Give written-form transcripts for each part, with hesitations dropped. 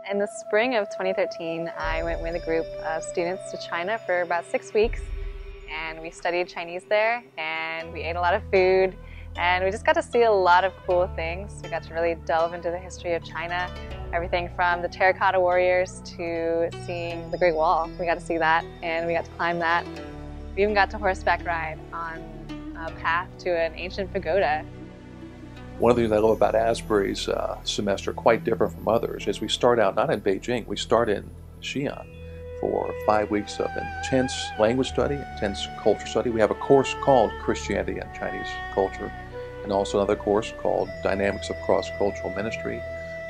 In the spring of 2013, I went with a group of students to China for about 6 weeks, and we studied Chinese there, and we ate a lot of food, and we just got to see a lot of cool things. We got to really delve into the history of China, everything from the terracotta warriors to seeing the Great Wall. We got to see that, and we got to climb that. We even got to horseback ride on a path to an ancient pagoda. One of the things I love about Asbury's semester, quite different from others, is we start out not in Beijing, we start in Xi'an for 5 weeks of intense language study, intense culture study. We have a course called Christianity and Chinese Culture, and also another course called Dynamics of Cross-Cultural Ministry.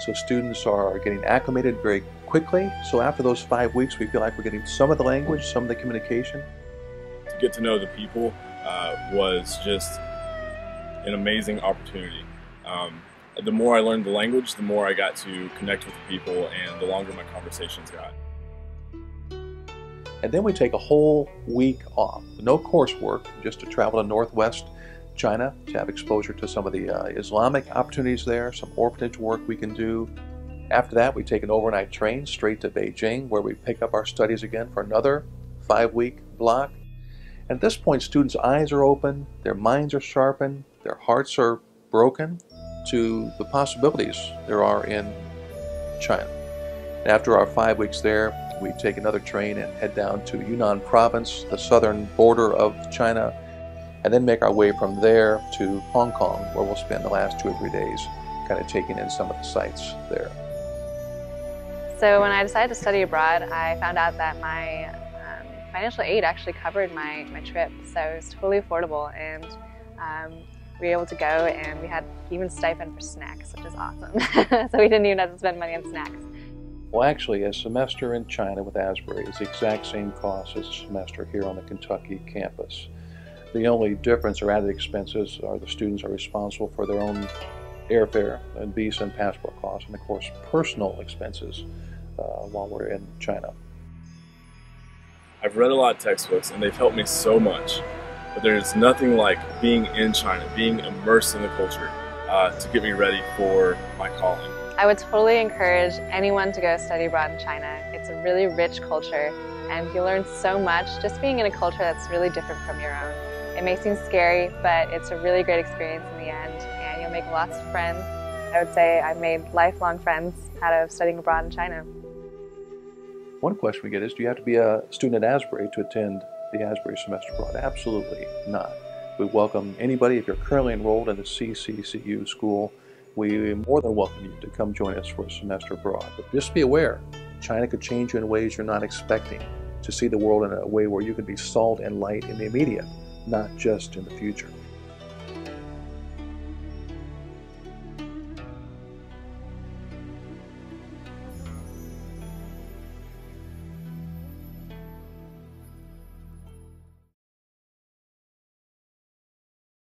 So students are getting acclimated very quickly. So after those 5 weeks, we feel like we're getting some of the language, some of the communication. To get to know the people was just an amazing opportunity. The more I learned the language, the more I got to connect with the people, and the longer my conversations got. And then we take a whole week off. No coursework, just to travel to northwest China to have exposure to some of the Islamic opportunities there, some orphanage work we can do. After that, we take an overnight train straight to Beijing, where we pick up our studies again for another 5-week block. And at this point, students' eyes are open, their minds are sharpened, their hearts are broken to the possibilities there are in China. And after our 5 weeks there, we take another train and head down to Yunnan province, the southern border of China, and then make our way from there to Hong Kong, where we'll spend the last 2 or 3 days kind of taking in some of the sights there. So when I decided to study abroad, I found out that my financial aid actually covered my trip, so it was totally affordable, and we were able to go, and we had even stipend for snacks, which is awesome. So we didn't even have to spend money on snacks. Well, actually, a semester in China with Asbury is the exact same cost as a semester here on the Kentucky campus. The only difference or added expenses are the students are responsible for their own airfare and visa and passport costs, and of course personal expenses while we're in China. I've read a lot of textbooks, and they've helped me so much, but there's nothing like being in China, being immersed in the culture to get me ready for my calling. I would totally encourage anyone to go study abroad in China. It's a really rich culture, and you learn so much just being in a culture that's really different from your own. It may seem scary, but it's a really great experience in the end, and you'll make lots of friends. I would say I've made lifelong friends out of studying abroad in China. One question we get is, do you have to be a student at Asbury to attend the Asbury semester abroad? Absolutely not. We welcome anybody. If you're currently enrolled in the CCCU school, we more than welcome you to come join us for a semester abroad. But just be aware, China could change you in ways you're not expecting, to see the world in a way where you can be salt and light in the immediate, not just in the future.